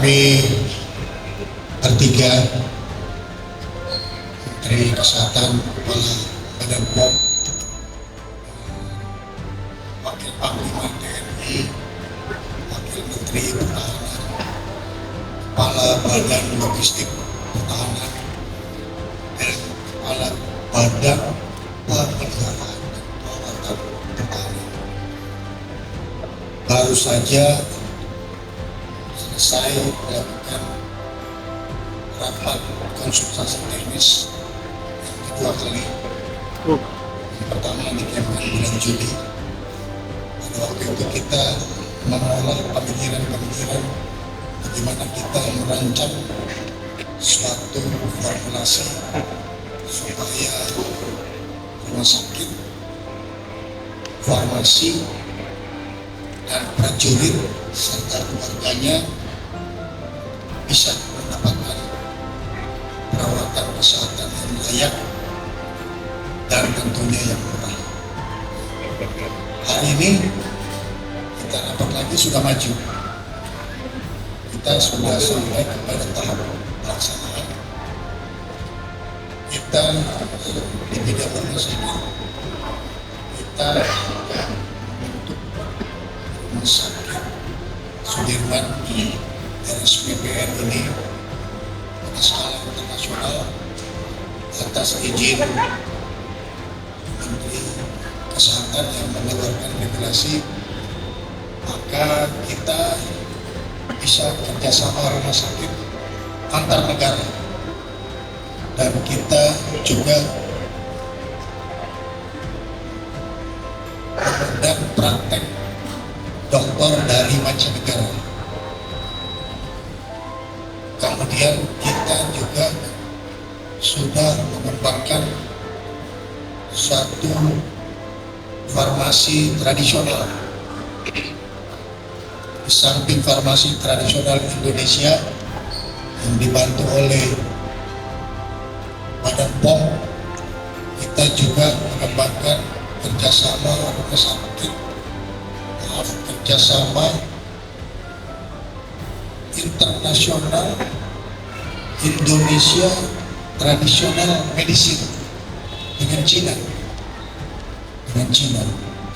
Kami bertiga, Menteri Kesehatan, Kepala Badan POM, Wakil Panglima TNI, Wakil Menteri Pertahanan, Kepala Badan Logistik Pertahanan, dan Kepala Badan Pemeliharaan dan Perawatan Pertahanan. Baru saja selesai melakukan rapat konsultasi teknis yang kedua kali. Yang pertama di bulan Juli. Pada waktu itu kita mengolah pemikiran bagaimana kita merancang suatu formulasi supaya rumah sakit, farmasi, dan prajurit serta keluarganya bisa mendapatkan perawatan kesehatan yang layak dan tentunya yang murah. Hari ini kita rapat lagi sudah maju. Kita sudah sampai kepada tahap pelaksanaan. Kita di bidang rumah sakit, kita membentuk rumah sakit Sudirman di RSPPN ini pada skala internasional atas izin Menteri Kesehatan yang mengeluarkan regulasi. Maka kita bisa kerjasama rumah sakit antar negara, dan kita juga dan praktek dokter dari mancanegara. Kemudian kita juga sudah mengembangkan satu farmasi tradisional. Di samping farmasi tradisional Indonesia yang dibantu oleh Badan POM, kita juga mengembangkan kerjasama internasional Indonesia Traditional Medicine dengan Cina.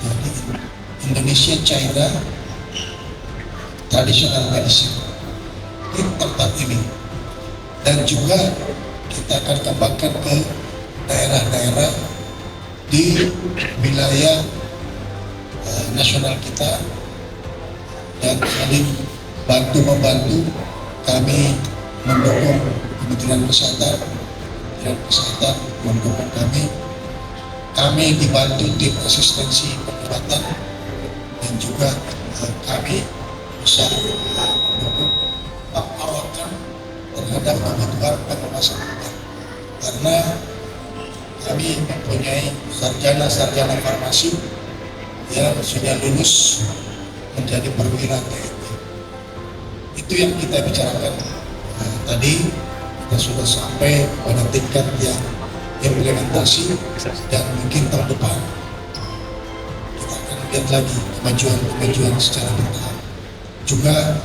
Jadi Indonesia China Traditional Medicine di tempat ini, dan juga kita akan kembangkan ke daerah-daerah di wilayah nasional kita, dan saling bantu-membantu. Kami mendukung Kementerian Kesehatan mendukung kami dibantu tim asistensi pengobatan, dan juga kami bisa mendukung pengawasan terhadap kebutuhan pengawasan kita, karena kami mempunyai sarjana farmasi yang sudah lulus menjadi perwira TNI. Itu yang kita bicarakan tadi. Kita sudah sampai pada tingkat yang implementasi, dan mungkin tahun depan kita akan lihat lagi kemajuan secara bertahap. Juga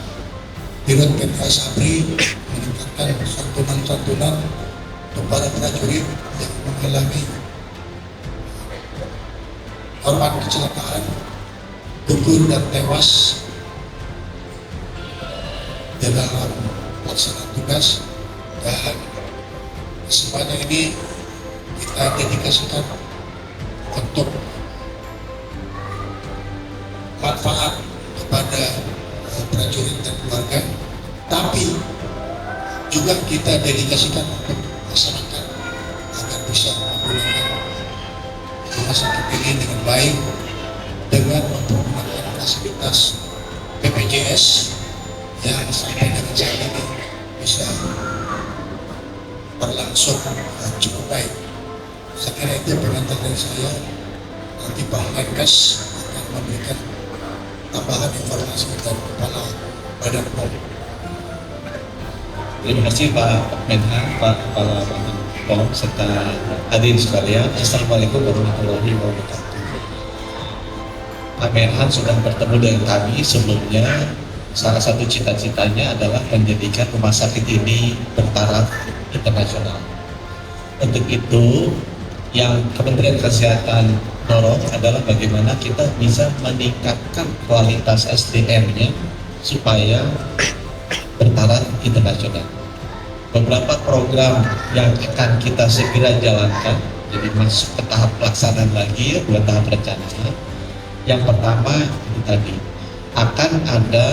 Dirut PKS ABRI meningkatkan santunan kepada prajurit yang mengalami korban kecelakaan, gugur dan tewas dalam pelaksanaan tugas. Dan semuanya ini kita dedikasikan untuk manfaat kepada prajurit dan keluarga, tapi juga kita dedikasikan untuk masyarakat agar bisa menggunakan rumah sakit ini dengan baik, dengan menggunakan fasilitas BPJS yang sampai dengan saat ini bisa berlangsung cukup baik. Saya kira itu pengantar dari saya. Nanti Pak Menkes akan memberikan tambahan informasi dari Kepala Badan POM. Terima kasih Pak Menhan, Pak Kepala Badan POM, serta hadirin sekalian. Assalamualaikum warahmatullahi wabarakatuh. Pak Menhan sudah bertemu dengan kami sebelumnya salah satu cita-citanya adalah menjadikan rumah sakit ini bertaraf internasional. Untuk itu, yang Kementerian Kesehatan dorong adalah bagaimana kita bisa meningkatkan kualitas SDM-nya supaya bertaraf internasional. Beberapa program yang akan kita segera jalankan, jadi masuk ke tahap pelaksanaan lagi, bukan tahap rencana. Yang pertama itu tadi, akan ada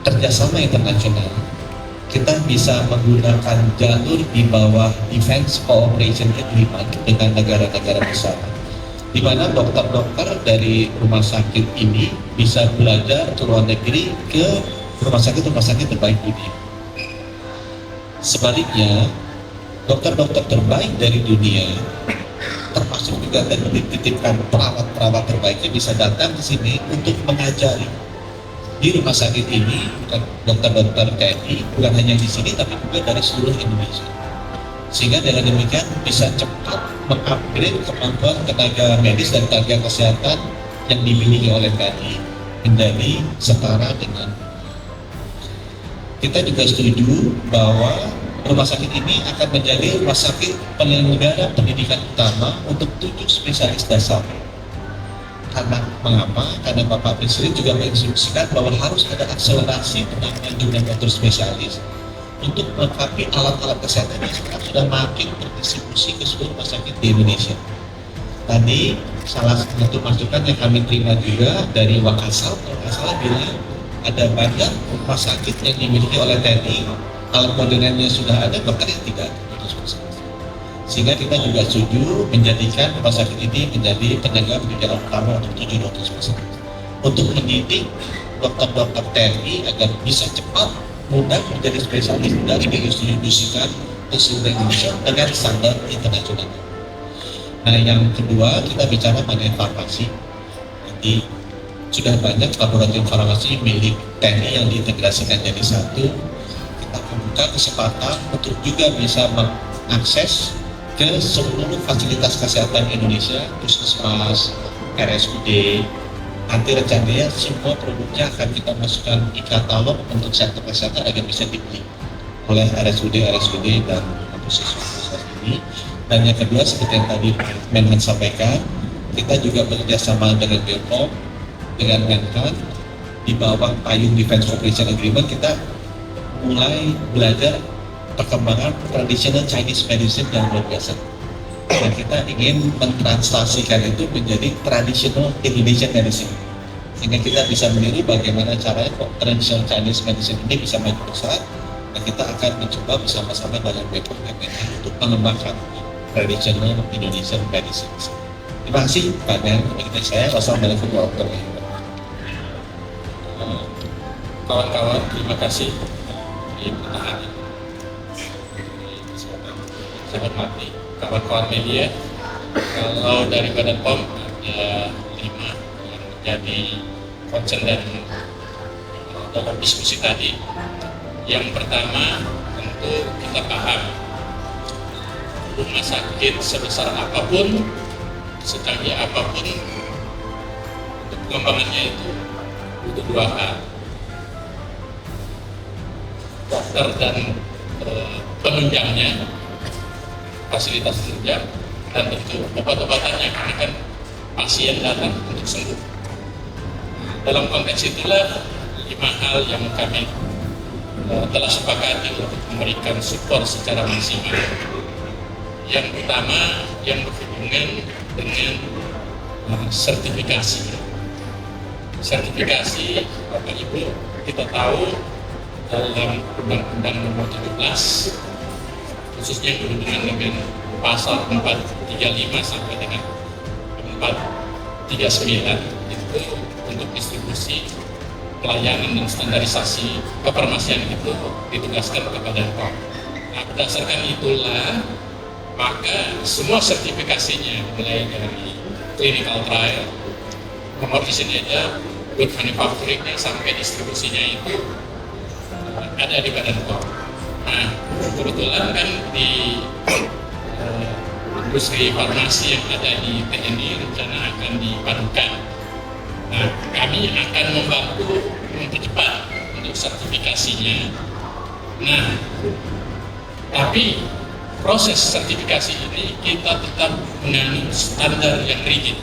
kerjasama internasional. Kita bisa menggunakan jalur di bawah Defense Cooperation Agreement dengan negara-negara besar, di mana dokter-dokter dari rumah sakit ini bisa belajar ke luar negeri ke rumah sakit terbaik dunia. Sebaliknya, dokter-dokter terbaik dari dunia, termasuk juga dan dititipkan perawat-perawat terbaiknya bisa datang ke sini untuk mengajari di rumah sakit ini, bukan dokter-dokter TNI, bukan hanya di sini tapi juga dari seluruh Indonesia. Sehingga dengan demikian bisa cepat mengupgrade kemampuan tenaga medis dan tenaga kesehatan yang dimiliki oleh TNI menjadi setara dengan. Kita juga setuju bahwa rumah sakit ini akan menjadi rumah sakit penyelenggara pendidikan utama untuk 7 spesialis dasar. Karena mengapa? Karena Bapak Presiden juga menginstruksikan bahwa harus ada akselerasi penambahan jumlah dokter spesialis untuk melengkapi alat-alat kesehatan yang sekarang sudah makin terdistribusi ke seluruh rumah sakit di Indonesia. Tadi salah satu masukan yang kami terima juga dari Wakasal, kalau nggak salah bilang ada banyak rumah sakit yang dimiliki oleh TNI, alat modernnya sudah ada, bahkan yang tidak ada. Sehingga kita juga setuju menjadikan rumah sakit ini menjadi tenaga pendidikan utama untuk 7 dokter spesialis, untuk mendidik dokter-dokter TNI agar bisa cepat mudah menjadi spesialis dan didistribusikan ke seluruh Indonesia dengan standar internasional. Nah, yang kedua kita bicara mengenai farmasi. Jadi sudah banyak laboratorium farmasi milik TNI yang diintegrasikan jadi satu. Kita membuka kesempatan untuk juga bisa mengakses ke seluruh fasilitas kesehatan Indonesia, puskesmas, RSUD. Nanti rencananya semua produknya akan kita masukkan di katalog untuk sektor kesehatan agar bisa dibeli oleh RSUD dan puskesmas ini. Dan yang kedua, seperti yang tadi Menhan sampaikan, kita juga bekerjasama dengan BPOM, dengan Menhan, di bawah payung Defense Cooperation Agreement kita mulai belajar perkembangan tradisional Chinese medicine yang luar biasa. Dan kita ingin mentranslasikan itu menjadi traditional Indonesian medicine. Sehingga kita bisa meniru bagaimana caranya kok traditional Chinese medicine ini bisa maju besar. Dan kita akan mencoba bersama-sama dengan BPOM untuk mengembangkan traditional Indonesian medicine. Terima kasih Pak Dan, kepada saya. Wassalamualaikum warahmatullahi wabarakatuh. Kawan-kawan, terima kasih di pertanyaan. Saya hormati kawan-kawan media. Kalau dari Badan POM ada 5 yang menjadi concern dan dalam diskusi tadi. Yang pertama, tentu kita paham rumah sakit sebesar apapun, secanggih apapun, untuk pengembangannya itu butuh 2 hal, dokter dan penunjangnya, fasilitas penunjang, dan tentu obat-obatannya, karena kan pasien datang untuk sembuh. Dalam konteks itulah 5 hal yang kami telah sepakati untuk memberikan support secara maksimal. Yang pertama yang berhubungan dengan sertifikasi. Sertifikasi, Bapak Ibu, kita tahu dalam Undang-Undang Nomor 17 khususnya berhubungan dengan pasal 435 sampai dengan 439 itu untuk distribusi pelayanan dan standarisasi kefarmasian itu ditugaskan kepada POM. Nah, berdasarkan itulah maka semua sertifikasinya mulai dari clinical trial, nomor izinnya aja, good manufacturingnya sampai distribusinya itu ada di Badan POM. Nah, kebetulan kan di industri farmasi yang ada di TNI rencana akan dipadukan. Nah, kami akan membantu mempercepat untuk sertifikasinya. Nah, tapi proses sertifikasi ini kita tetap menganut standar yang rigid,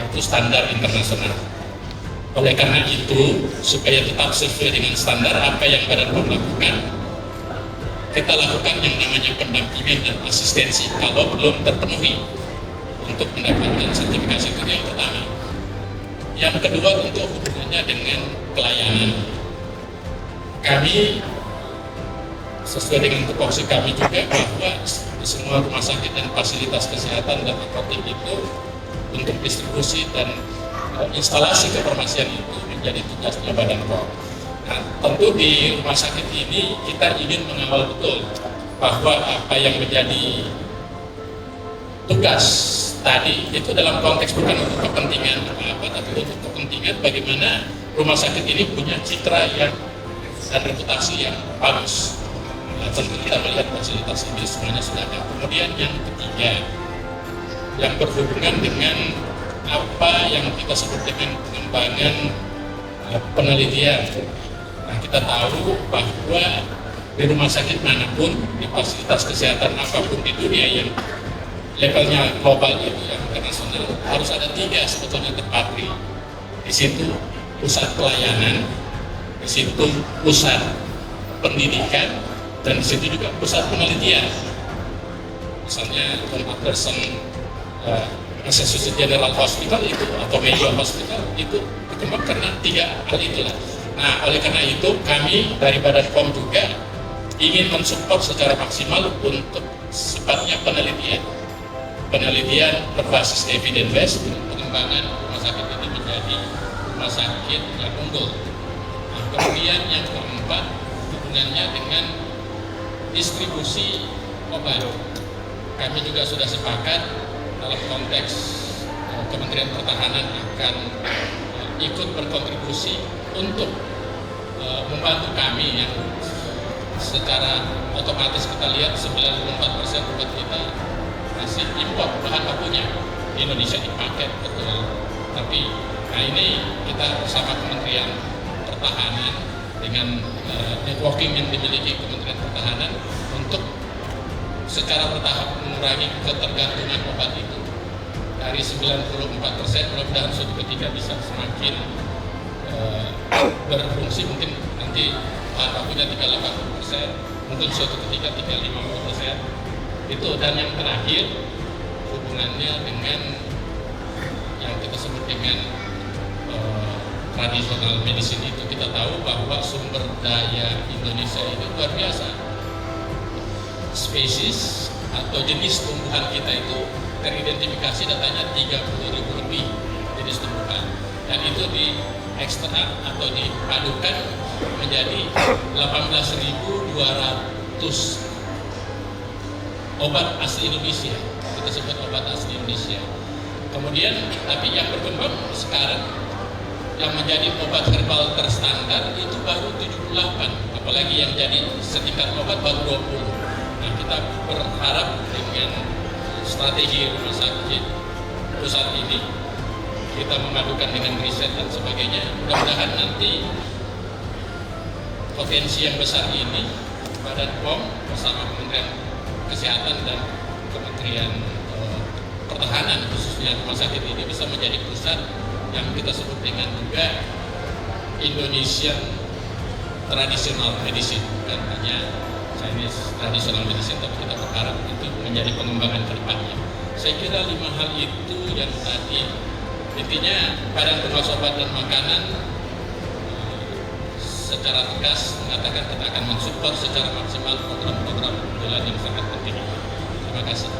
yaitu standar internasional. Oleh karena itu, supaya tetap sesuai dengan standar apa yang Badan POM lakukan, kita lakukan yang namanya pendampingan dan asistensi kalau belum terpenuhi untuk mendapatkan sertifikasi. Itu yang pertama. Yang kedua, untuk hubungannya dengan pelayanan. Kami sesuai dengan tupoksi kami juga bahwa di semua rumah sakit dan fasilitas kesehatan dan apotek itu untuk distribusi dan instalasi kefarmasian itu menjadi tugasnya Badan POM. Nah, tentu di rumah sakit ini kita ingin mengawal betul bahwa apa yang menjadi tugas tadi itu dalam konteks bukan untuk kepentingan apa-apa, tapi untuk kepentingan bagaimana rumah sakit ini punya citra yang dan reputasi yang bagus. Nah, tentu kita melihat fasilitas ini semuanya sudah ada. Kemudian yang ketiga, yang berhubungan dengan apa yang kita sebut dengan pengembangan penelitian. Nah, kita tahu bahwa di rumah sakit manapun, di fasilitas kesehatan apapun di dunia yang levelnya global itu yang internasional, harus ada 3 sebetulnya terpatri. Di situ pusat pelayanan, di situ pusat pendidikan, dan di situ juga pusat penelitian. Misalnya Tom Anderson Massachusetts General Hospital itu atau Mayo Hospital itu berkembang karena 3 hal itulah. Nah, oleh karena itu kami dari Badan POM juga ingin mensupport secara maksimal untuk sifatnya penelitian berbasis evidence based untuk pengembangan rumah sakit ini menjadi rumah sakit yang unggul. Nah, kemudian yang keempat, hubungannya dengan distribusi obat. Kami juga sudah sepakat dalam konteks Kementerian Pertahanan akan ikut berkontribusi untuk membantu kami yang secara otomatis kita lihat 94% obat kita masih impor, bahan bakunya di Indonesia dipakai betul. Tapi nah ini kita bersama Kementerian Pertahanan dengan networking yang dimiliki Kementerian Pertahanan untuk secara bertahap mengurangi ketergantungan obat itu dari 94%, mudah-mudahan suatu ketika bisa semakin berfungsi, mungkin nanti bahan bakunya 38%, mungkin suatu ketika 50% itu. Dan yang terakhir, hubungannya dengan yang kita sebut dengan tradisional medicine itu. Kita tahu bahwa sumber daya Indonesia itu luar biasa. Spesies atau jenis tumbuhan kita itu teridentifikasi datanya 30.000 lebih jenis tumbuhan, dan itu diekstrak atau dipadukan menjadi 18.200 obat asli Indonesia. Kita sebut obat asli Indonesia. Kemudian tapi yang berkembang sekarang yang menjadi obat herbal terstandar itu baru 78, apalagi yang jadi setingkat obat baru 20. Nah, kita berharap dengan strategi rumah sakit pusat ini, kita memadukan dengan riset dan sebagainya, mudah-mudahan nanti potensi yang besar ini Badan POM bersama Kementerian Kesehatan dan Kementerian Pertahanan khususnya rumah sakit ini bisa menjadi pusat yang kita sebut dengan juga Indonesian Traditional Medicine, bukan hanya Chinese Traditional Medicine, tapi kita berharap itu menjadi pengembangan ke depannya. Saya kira 5 hal itu yang tadi intinya Badan Pengawas Obat dan Makanan secara tegas mengatakan kita akan mensupport secara maksimal program-program unggulan yang sangat penting. Terima kasih.